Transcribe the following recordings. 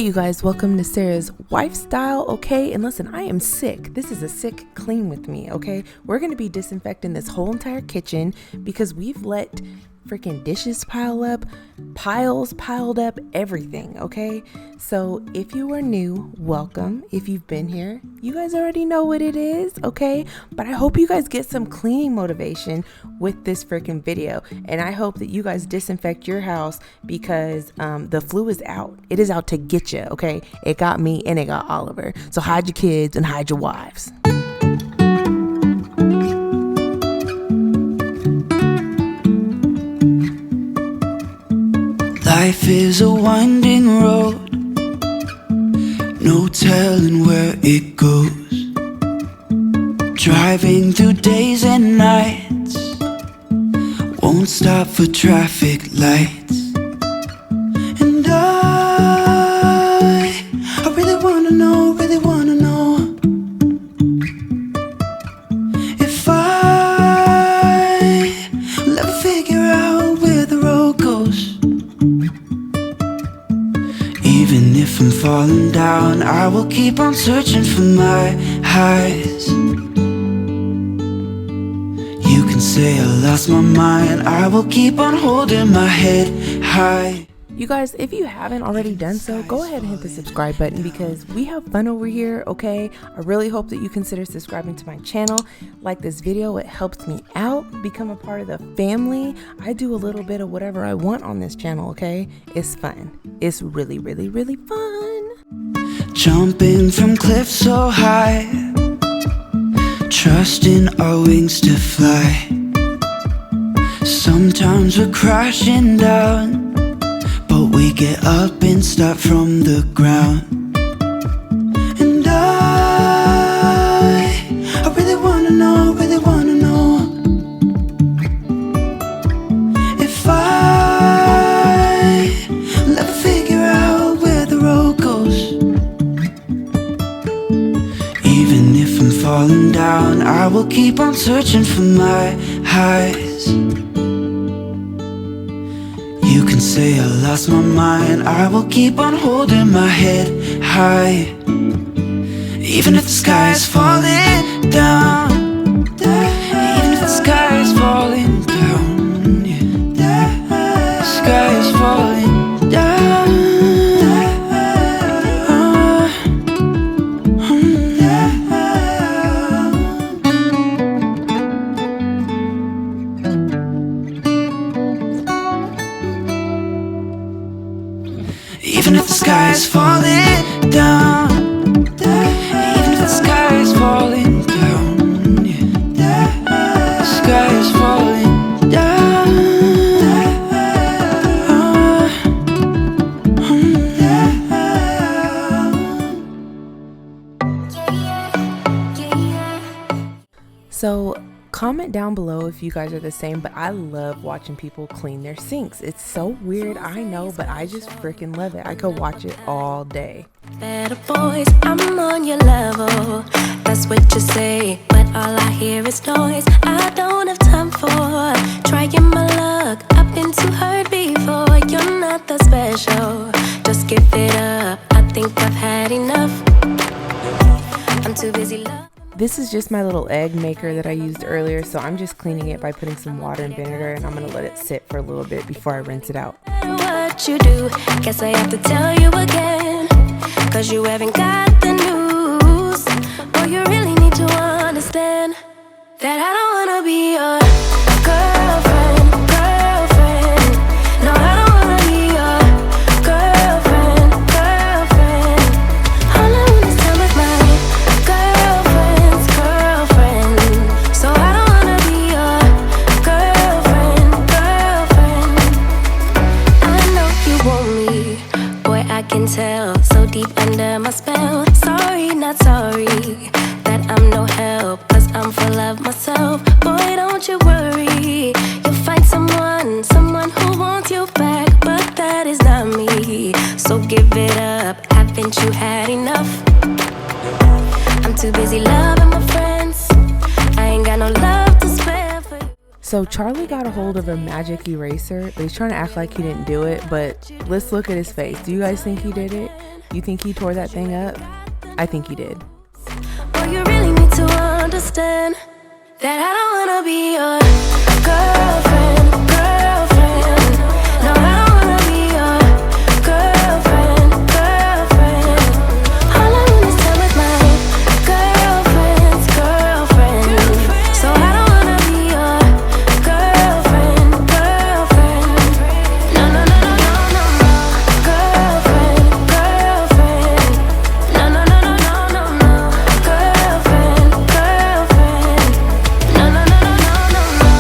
you guys, welcome to Sarah's Wifestyle, okay? And listen, I am sick. This is a sick clean with me, okay? We're going to be disinfecting this whole entire kitchen because we've let freaking dishes pile up, piles piled up, everything, okay? So if you are new, welcome. If you've been here, you guys already know what it is, okay? But I hope you guys get some cleaning motivation with this freaking video. And I hope that you guys disinfect your house because the flu is out. It is out to get you, okay? It got me and it got Oliver. So hide your kids and hide your wives. Life is a winding road, no telling where it goes. Driving through days and nights, won't stop for traffic lights. And I really wanna know if I will ever figure out where the road goes. Even if I'm falling down, I will keep on searching for my highs. You can say I lost my mind, I will keep on holding my head high. You guys, if you haven't already done so, go ahead and hit the subscribe button because we have fun over here, okay? I really hope that you consider subscribing to my channel. Like this video, it helps me out. Become a part of the family. I do a little bit of whatever I want on this channel, okay? It's fun. It's really, really, really fun. Jumping from cliffs so high, trusting our wings to fly. Sometimes we're crashing down, but we get up and start from the ground. And I really wanna know if I will ever figure out where the road goes. Even if I'm falling down, I will keep on searching for my highs. You can say I lost my mind, I will keep on holding my head high. Even if the sky is falling down, even if the sky is falling down, yeah. The sky is falling down. Even if the sky is falling down, even if the sky is falling down, yeah. The sky is falling down. So comment down below if you guys are the same, but I love watching people clean their sinks. It's so weird, I know, but I just freaking love it. I could watch it all day. Better boys, I'm on your level. That's what you say, but all I hear is noise. I don't have time for trying my luck. I've been too hurt before. You're not that special. Just give it up. I think I've had enough. I'm too busy loving. This is just my little egg maker that I used earlier, so I'm just cleaning it by putting some water and vinegar, and I'm gonna let it sit for a little bit before I rinse it out. What you do, guess I have to tell you again, 'cause you haven't got the news. Boy, you really need to understand that I don't wanna be your girlfriend. No, I don't wanna be your girlfriend. All I want is time with my girlfriend's girlfriend. So I don't wanna be your girlfriend. I know you want me, boy, I can tell. So deep under my spell. Sorry, not sorry that I'm no help, 'cause I'm full of myself. Boy, don't you worry, you'll find someone who wants you back, but that is not me. So give it up, haven't you had enough? I'm too busy loving my friends, I ain't got no love to spare for you. So Charlie got a hold of a magic eraser, but he's trying to act like he didn't do it, but let's look at his face. Do you guys think he did it? You think he tore that thing up? I think he did. Well, you really need to understand that I don't wanna be your girlfriend. No, I don't wanna be your girlfriend. All I want is time with my girlfriend's girlfriend. So I don't wanna be your girlfriend. No, no, no, no, no, no, no. Girlfriend. No, no, no, no, no, no, no. Girlfriend. No, no, no, no, no, no, no.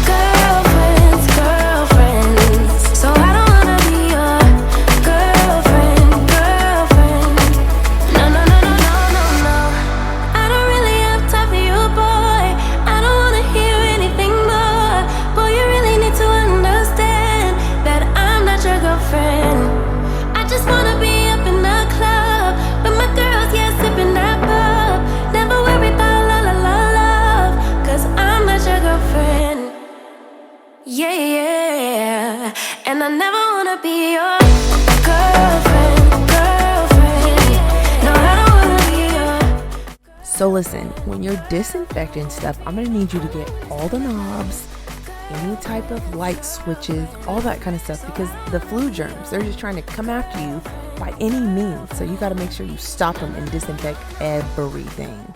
Girlfriend's girlfriend. So I don't wanna be your girlfriend. No, no, no, no, no, no, no. I don't really have time for you, boy. I don't wanna hear anything more. Boy, you really need to understand that I'm not your girlfriend. I just wanna be up in the club with my girls, yeah, sipping that pub. Never worry about la la la love, 'cause I'm not your girlfriend. Yeah, yeah. And I never wanna be your girlfriend. No, I don't wanna be your. So listen, when you're disinfecting stuff, I'm gonna need you to get all the knobs, any type of light switches, all that kind of stuff, because the flu germs, they're just trying to come after you by any means. So you gotta make sure you stop them and disinfect everything.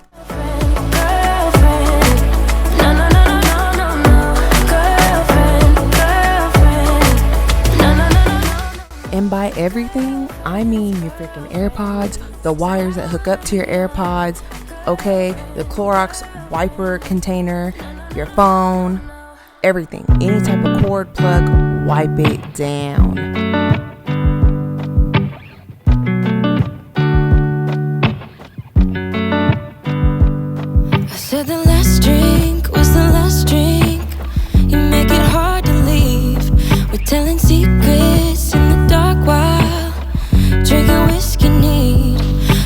No, no, no, no, no, no, no. Girlfriend. No, no, no, no, no. And by everything, I mean your freaking AirPods, the wires that hook up to your AirPods, okay, the Clorox wiper container, your phone, everything. Any type of cord plug, wipe it down. I said the last drink was the last drink. You make it hard to leave. We're telling secrets in the dark while drinking whiskey neat.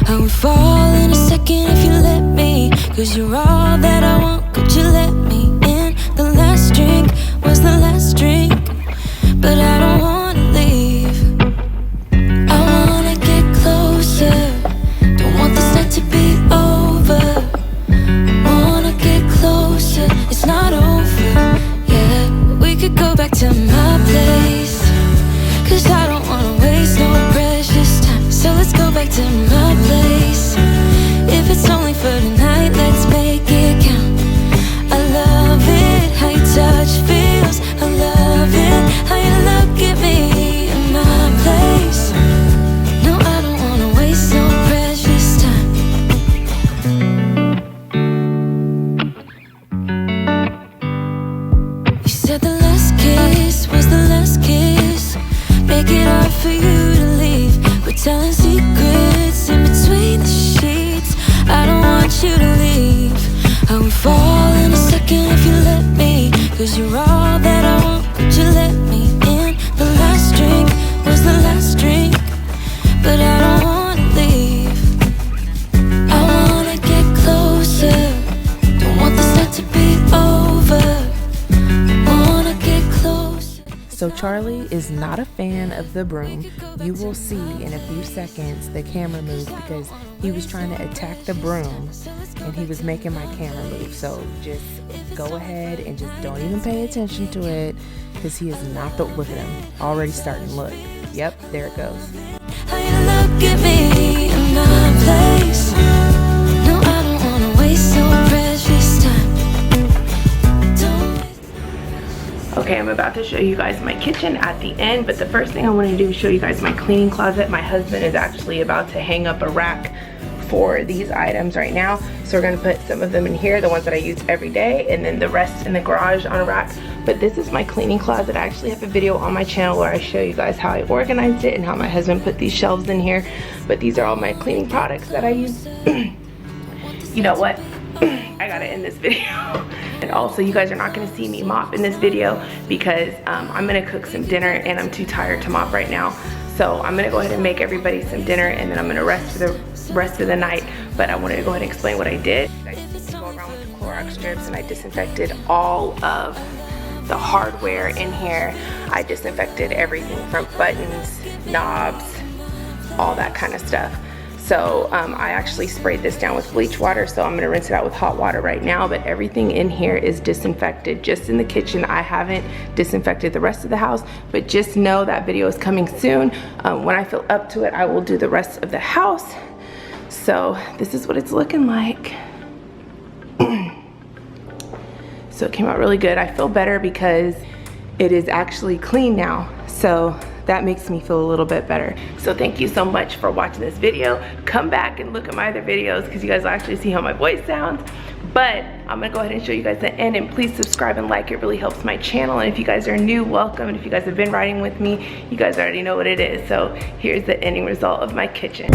I would fall in a second if you let me, 'cause you're all that I want. Could you let me in? The last drink was the last drink, but I don't wanna leave. I wanna get closer. Don't want this night to be over. Wanna get closer, it's not over. Yeah, we could go back to my place, 'cause I don't wanna waste no precious time. So let's go back to my place. If it's only for tonight, let's make it count. I love it, how your touch feels. I love it, how you look at me in my place. No, I don't wanna waste no precious time. You said the last kiss was the last kiss. Make it hard for you to leave. We're telling secrets in between the sheets. I don't want you to leave. I would fall in a second if you let me, 'cause you're all that I want. Could you let me in? The last drink was the last drink, but I don't wanna leave. I wanna get closer. Don't want this night to be over. Wanna get closer. So Charlie is not a fan of the broom. You will see in a few seconds the camera move because he was trying to attack the broom and he was making my camera move. So just go ahead and just don't even pay attention to it, because he is not the, look at him, already starting, look. Yep, there it goes. How you look at me in my place. No, I don't wanna waste no precious time. Okay, I'm about to show you guys my kitchen at the end, but the first thing I want to do is show you guys my cleaning closet. My husband is actually about to hang up a rack for these items right now. So we're gonna put some of them in here, the ones that I use every day, and then the rest in the garage on a rack. But this is my cleaning closet. I actually have a video on my channel where I show you guys how I organized it and how my husband put these shelves in here. But these are all my cleaning products that I use. You know what? I gotta end this video. And also, you guys are not gonna see me mop in this video because I'm gonna cook some dinner and I'm too tired to mop right now. So I'm gonna go ahead and make everybody some dinner and then I'm gonna rest for the rest of the night. But I wanted to go ahead and explain what I did. I go around with the Clorox strips and I disinfected all of the hardware in here. I disinfected everything from buttons, knobs, all that kind of stuff. So I actually sprayed this down with bleach water, so I'm gonna rinse it out with hot water right now, but everything in here is disinfected. Just in the kitchen, I haven't disinfected the rest of the house, but just know that video is coming soon. When I feel up to it, I will do the rest of the house. So this is what it's looking like. So it came out really good. I feel better because it is actually clean now. So that makes me feel a little bit better. So thank you so much for watching this video. Come back and look at my other videos because you guys will actually see how my voice sounds. But I'm gonna go ahead and show you guys the end, and please subscribe and like, it really helps my channel. And if you guys are new, welcome. And if you guys have been riding with me, you guys already know what it is. So here's the ending result of my kitchen.